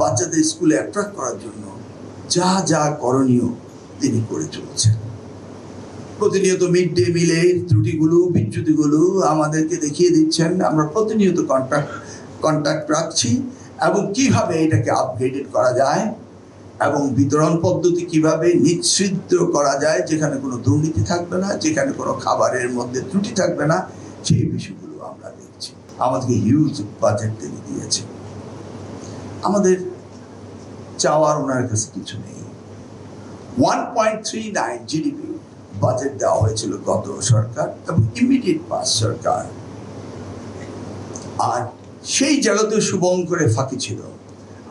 বাচ্চাদের স্কুলে অ্যাট্রাক্ট করার জন্য যা যা করণীয় তিনি করে চলছেন। প্রতিনিয়ত মিড ডে মিলের ত্রুটিগুলো বিচ্যুতিগুলো আমাদেরকে দেখিয়ে দিচ্ছেন। আমরা প্রতিনিয়ত কন্ট্যাক্ট রাখছি এবং কিভাবে এটাকে আপগ্রেডেড করা যায় এবং বিতরণ পদ্ধতি কিভাবে নিশ্চিদ্র করা যায়, যেখানে কোনো দুর্নীতি থাকবে না, যেখানে কোনো খাবারের মধ্যে ত্রুটি থাকবে না, সেই বিষয়গুলো আমরা দেখছি। আমাদেরকে হিউজ বাজেট তিনি দিয়েছে। আমাদের চাওয়ার ওনার কাছে কিছু নেই। 1.39 জিডিপি বাজেট দেওয়া হয়েছিল গত সরকার এবং ইমিডিয়েট পাস সরকার। আর সেই জায়গাতেও শুভঙ্করে ফাঁকি ছিল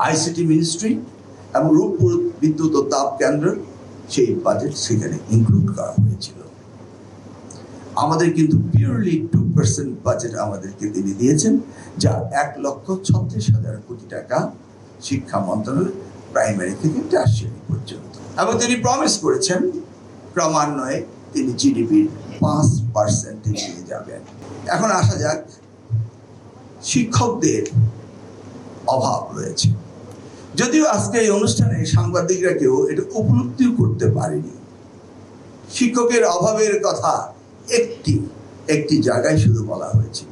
আইসিটি মিনিস্ট্রি এবং রূপপুর বিদ্যুৎ ও তাপ কেন্দ্র, সেই বাজেট সেখানে ইনক্লুড করা হয়েছিল। আমাদের কিন্তু পিওরলি 2% বাজেট আমাদেরকে তিনি দিয়েছেন, যা 1,36,000 কোটি টাকা শিক্ষা মন্ত্রণালয় প্রাইমারি থেকে টারশিয়ারি পর্যন্ত। এবং তিনি প্রমিস করেছেন ক্রমান্বয়ে তিনি জিডিপির 5% নিয়ে যাবেন। এখন আসা যাক, শিক্ষকদের অভাব রয়েছে। যদিও আজকে এই অনুষ্ঠানে সাংবাদিকরা কেউ এটা উপলব্ধিও করতে পারেনি। শিক্ষকের অভাবের কথা একটি জায়গায় শুধু বলা হয়েছিল,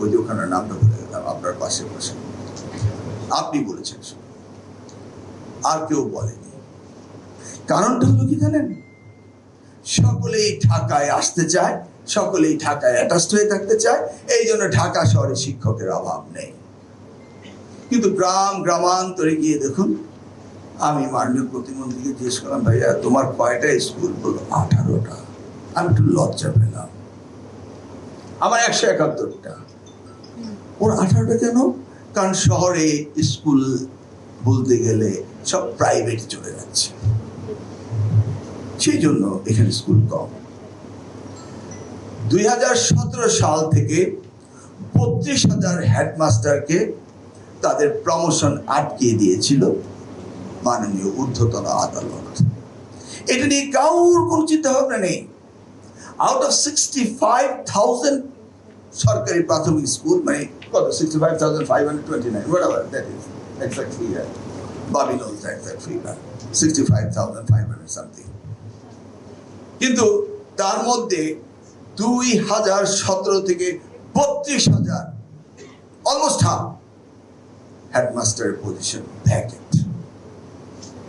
ওই যে ওখানে নামটা বলে গেলাম, আপনার পাশে বসে আপনি বলেছেন, আর কেউ বলেনি। কারণটা হলো কি জানেন? সকলেই ঢাকায় আসতে চায়, সকলেই ঢাকায় অ্যাটাচড হয়ে থাকতে চায়, এই জন্য ঢাকা শহরে শিক্ষকের অভাব নেই। কিন্তু গ্রামান্তরে গিয়ে দেখুন, আমি মাননীয় প্রতিমন্ত্রীকে জিজ্ঞেস করলাম, ভাইয়া তোমার কয়টা স্কুল? বললো 18টা। আমি একটু লজ্জা পেলাম। আমার 171টা। ওর 18টা কেন? কারণ শহরে স্কুল বলতে গেলে সব প্রাইভেট চলে যাচ্ছে, সেই জন্য এখানে স্কুল কম। 2017 সাল থেকে 32,000 হেডমাস্টারকে তাদের প্রমোশন আটকে দিয়েছিল মাননীয় ঊর্ধ্বতন আদালত। এটা নিয়ে কারোর কোনো চিন্তা ভাবনা নেই। আউট অফ 65,000 সরকারি প্রাথমিক স্কুল, মানে কত, 65,529, whatever that is exact figure, Bobby knows the exact figure, 65,500 something. কিন্তু তার মধ্যে 2017 থেকে 32,000, অলমোস্ট হাফ, হেডমাস্টারের পজিশন ভ্যাকেন্ট।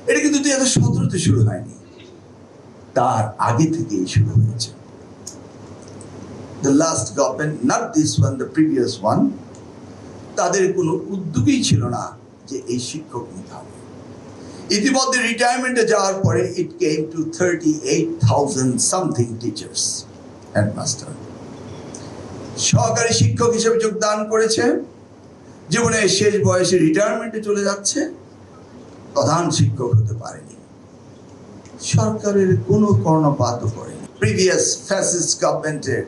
এটা কিন্তু 2017-তে শুরু হয়নি, তার আগে থেকেই শুরু হয়েছে। The last government, not this one, the previous one, তাদের কোনো উদ্যোগই ছিল না যে এই শিক্ষক নিতে হবে। ইতিমধ্যে রিটায়ারমেন্টে যাওয়ার পরে it came to 38,000 something teachers, headmaster। সহকারী শিক্ষক হিসেবে যোগদান করেছে, জীবনের শেষ বয়সে রিটায়ারমেন্টে চলে যাচ্ছে, প্রধান শিক্ষক হতে পারেনি। সরকারের কোনো কর্ণপাতও করেনি। প্রিভিয়াস ফ্যাসিস্ট গভর্নমেন্টের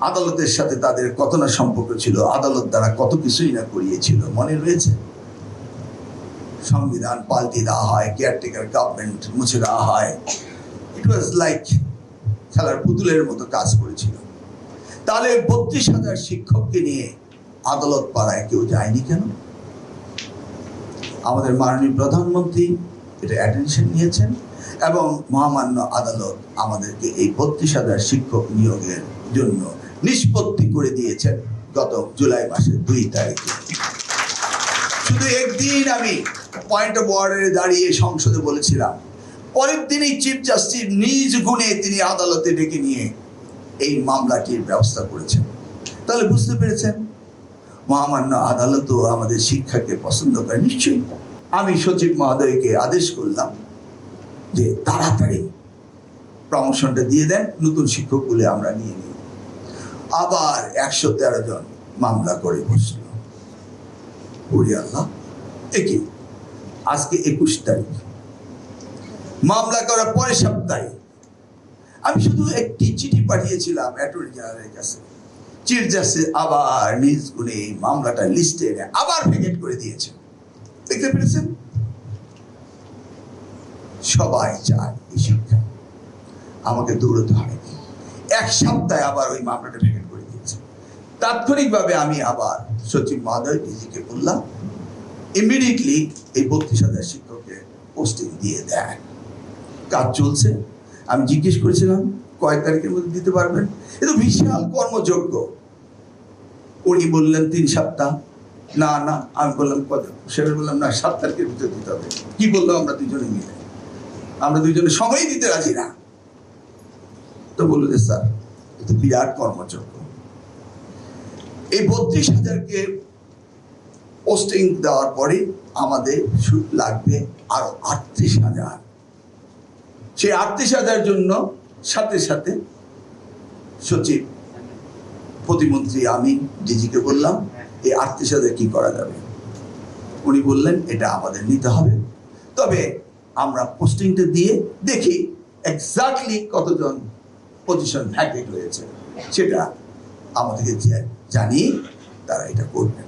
আদালতের সাথে তাদের কত না সম্পর্ক ছিল, আদালত দ্বারা কত কিছুই না করিয়েছিল, মনে রয়েছে? সংবিধান পাল্টে দেওয়া হয়, কেয়ারটেকার গভর্নমেন্ট মুছে দেওয়া হয়। ইট ওয়াজ লাইক খেলার পুতুলের মতো কাজ করেছিল। তাহলে 32,000 শিক্ষককে নিয়ে আদালত পাড়ায় কেউ যায়নি কেন? আমাদের মাননীয় প্রধানমন্ত্রী এটা অ্যাটেনশন নিয়েছেন এবং মহামান্য আদালত আমাদেরকে এই 32,000 শিক্ষক নিয়োগের জন্য নিষ্পত্তি করে দিয়েছেন গত জুলাই মাসের 2 তারিখে। শুধু একদিন আমি পয়েন্ট অফ অর্ডারে দাঁড়িয়ে সংসদে বলেছিলাম, পরের দিনই চিফ জাস্টিস নিজ গুণে তিনি আদালতে ডেকে নিয়ে এই মামলাটির ব্যবস্থা করেছেন। তাহলে বুঝতে পেরেছেন মহামান্য আদালতও আমাদের শিক্ষাকে পছন্দ করে। নিশ্চয়ই আমি সচিব মহোদয়কে আদেশ করলাম যে তাড়াতাড়ি প্রমোশনটা দিয়ে দেন, নতুন শিক্ষকগুলো আমরা নিয়ে নিই। আবার 113 জন মামলা করে বসল। ওরে আল্লাহ, একই আজকে 21 তারিখ, মামলা করার পরের সপ্তাহে আমি শুধু একটি চিঠি পাঠিয়েছিলাম অ্যাটর্নি জেনারেলের কাছে। চিফ জাস্টিস আবার নিজ গুণে এই মামলাটা লিস্টে এনে আবার ভেকেট করে দিয়েছেন। দেখতে পেরেছেন? সবাই চায় এই শিক্ষা, আমাকে দৌড়তে হয়নি। 1 সপ্তাহে আবার ওই মামলাটা ভেকেট করে দিয়েছে। তাৎক্ষণিকভাবে আমি আবার সচিব মহোদয় ডিজিকে বললাম ইমিডিয়েটলি এই 32,000 শিক্ষককে পোস্টিং দিয়ে দেয়। কাজ চলছে। আমি জিজ্ঞেস করেছিলাম কয় তারিখের মধ্যে দিতে পারবেন? এ তো বিশাল কর্মযজ্ঞ। উনি বললেন 3 সপ্তাহ। না না, আমি বললাম কত? সেটা বললাম না, 7 তারিখের ভিতরে দিতে হবে। কি বললাম আমরা দুজনে মিলে? আমরা দুজনে সময় দিতে রাজি না। তো বললো যে স্যার, এ তো বিরাট কর্মযজ্ঞ। এই 32,000কে পোস্টিং দেওয়ার পরে আমাদের লাগবে আরো 38,000। সেই 38,000 জন্য সাথে সাথে সচিব, প্রতিমন্ত্রী, আমি ডিজিকে বললাম এই 38,000 কি করা যাবে? উনি বললেন এটা আমাদের নিতে হবে, তবে আমরা পোস্টিংটা দিয়ে দেখি এক্স্যাক্টলি কতজন পজিশন ভ্যাকেট হয়েছে সেটা আমাদেরকে জানিয়ে তারা এটা করবেন।